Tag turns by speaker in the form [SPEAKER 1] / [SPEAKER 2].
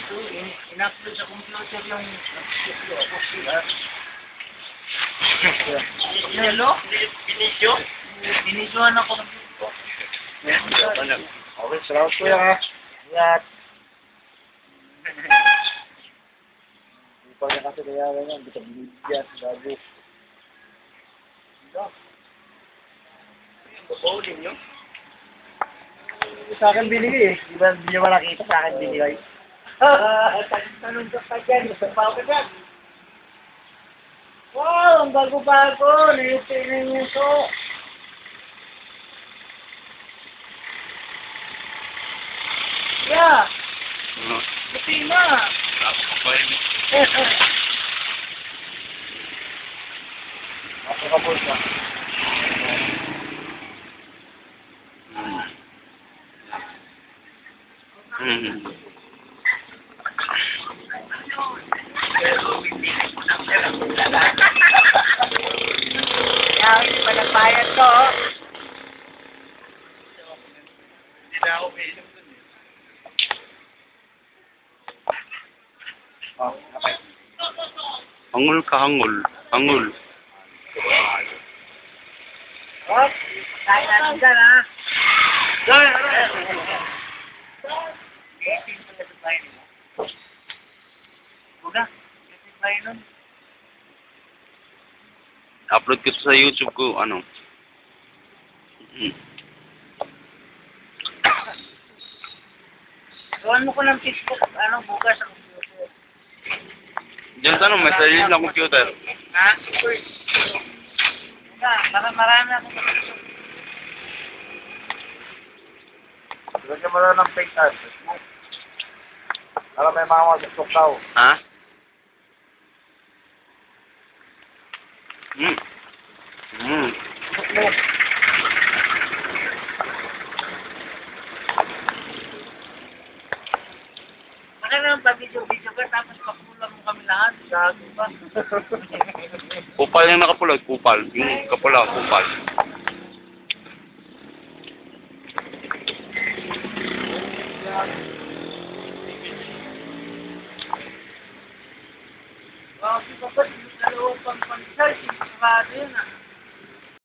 [SPEAKER 1] In-upload sa computer yung Hello? Binisyo? Binisyoan ako ng video.
[SPEAKER 2] Okay, salamat po yan ha.
[SPEAKER 1] Ingat.
[SPEAKER 2] Hindi pa rin kasi kaya yan. Hindi ka binigyan. Bago.
[SPEAKER 1] Bawalin nyo?
[SPEAKER 2] Sa akin binigay eh. Di ba hindi nyo nakita sa akin binigay?
[SPEAKER 1] Tanong ka dyan. Bago ka dyan. Wow, ang bago-bago. Nayupi na yung uso. Yeah. Buti na.
[SPEAKER 2] Ako ka po siya.
[SPEAKER 1] Hindi pa nagbayad ko. Hindi na ako umiinom dun eh.
[SPEAKER 2] Oh, okay.
[SPEAKER 3] Hangul ka, hangul. Hangul.
[SPEAKER 1] Oh, tayo natin dyan ha. Dyan, Buga, bayan nun.
[SPEAKER 3] Upload ko sa YouTube ko, ano.
[SPEAKER 1] Gawan mo ko ng Facebook, bukas ang computer.
[SPEAKER 3] Diyan sa ano, may sarili na computer.
[SPEAKER 1] Ha? Marami akong
[SPEAKER 2] Lagyan mo na ng fake ad. Para may mga masasok daw.
[SPEAKER 3] Ha?
[SPEAKER 1] Baka naman pa-video-video ka, tapos pakulang mo kami lahat. Gago ba?
[SPEAKER 3] Kupal yung nakapulag, kupal. Yung kapula, kupal.
[SPEAKER 1] Wow, si Papa, dalawang pang-pansay, sigurado yun ah.